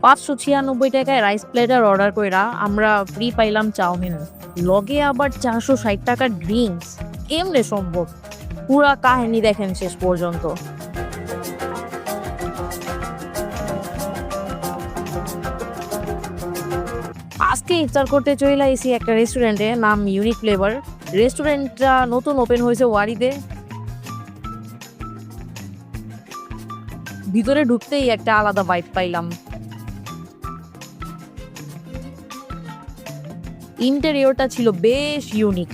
596 টাকায় rice platter order কইরা আমরা ফ্রি পাইলাম চাউমিন, লগে আবার 460 টাকার ড্রিঙ্কস। কেমনে সম্ভব? পুরা কাহিনী দেখেন শেষ পর্যন্ত। আজকে ইফতার করতে চলে আইছি একটা রেস্টুরেন্টে, নাম ইউনিক ফ্লেভার। রেস্টুরেন্টটা নতুন ওপেন হয়েছে ওয়ারিতে। ভিতরে ঢুকতেই একটা আলাদা ভাইব পাইলাম। ইন্টেরিয়রটা ছিল বেশ ইউনিক,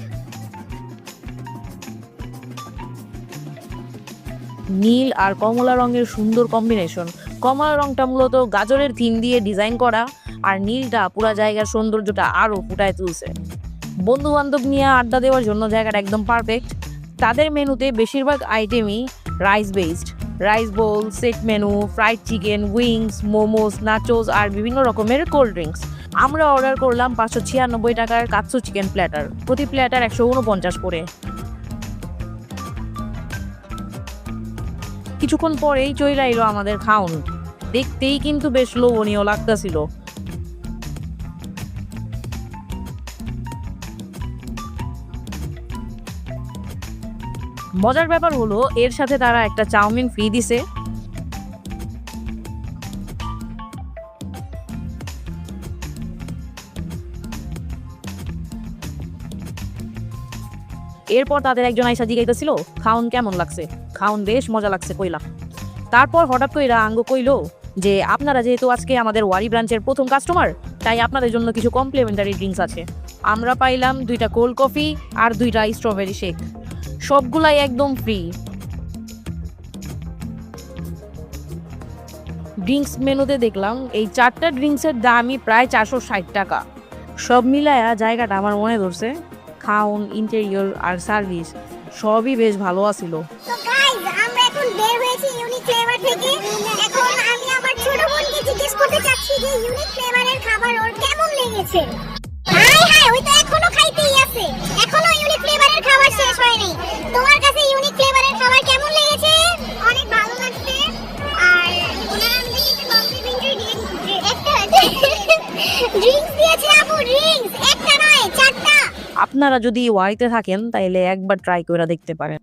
নীল আর কমলা রঙের সুন্দর কম্বিনেশন। কমলা রংটা মূলত গাজরের থিম দিয়ে ডিজাইন করা, আর নীলটা পুরো জায়গার সৌন্দর্যটা আরো ফুটায় তুলছে। বন্ধু বান্ধব নিয়ে আড্ডা দেওয়ার জন্য জায়গাটা একদম পারফেক্ট। তাদের মেনুতে বেশিরভাগ আইটেমই rice based, rice bowl, set menu, fried chicken, wings, momos, nachos আর বিভিন্ন রকমের কোল্ড ড্রিঙ্কস। আমরা অর্ডার করলাম 596 টাকার কাৎসু চিকেন প্ল্যাটার, প্রতি প্ল্যাটার 149 করে। কিছুক্ষণ পরেই চলে এলো আমাদের খাউন। দেখতেই কিন্তু বেশ লোভনীয় লাগতেছিল। মজার ব্যাপার হলো এর সাথে তারা একটা চাউমিন ফ্রি দিছে। এরপর তাদের একজন আইসা জিজ্ঞাসা খাউন কেমন লাগছে। খাউন বেশ মজা লাগছে কইলাম। তারপর হঠাৎ কইরা আঙ্গ কইলো যে আপনারা যেহেতু আজকে আমাদের ওয়ারি ব্রাঞ্চের প্রথম কাস্টমার, তাই আপনাদের জন্য কিছু কমপ্লিমেন্টারি ড্রিঙ্কস আছে। আমরা পাইলাম 2টা কোল্ড কফি আর 2টা স্ট্রবেরি শেক, সবগুলাই একদম ফ্রি। ড্রিঙ্কস মেনুতে দেখলাম এই 4টা ড্রিঙ্কসের দামই প্রায় 460 টাকা। সব মিলায়া জায়গাটা আমার মনে ধরছে। খাউন, ইন্টেরিয়র আর সার্ভিস সবই বেশ ভালো আছিল। তো গাইস, আমরা এখন বের হয়েছি ইউনিক ফ্লেভার থেকে। এখন আমি আমার ছোট বোনকে জিজ্ঞেস করতে চাচ্ছি যে ইউনিক ফ্লেভারের খাবার ওর কেমন লেগেছে। হাই হাই, ওই তো এখনো খাইতেই আছে, এখনো ইউনিক ফ্লেভারের খাবার শেষ হয়নি। তোমার কাছে ইউনিক ফ্লেভারের খাবার কেমন লেগেছে? অনেক ভালো লাগছে। আর ওনারা আমাদেরকে একটা কমপ্লিমেন্টারি ড্রিঙ্কস দিয়েছে আপু। ড্রিঙ্কস একটা নয়, 4টা। আপনারা যদি ওয়ারিতে থাকেন তাইলে একবার ট্রাই করে দেখতে পারেন।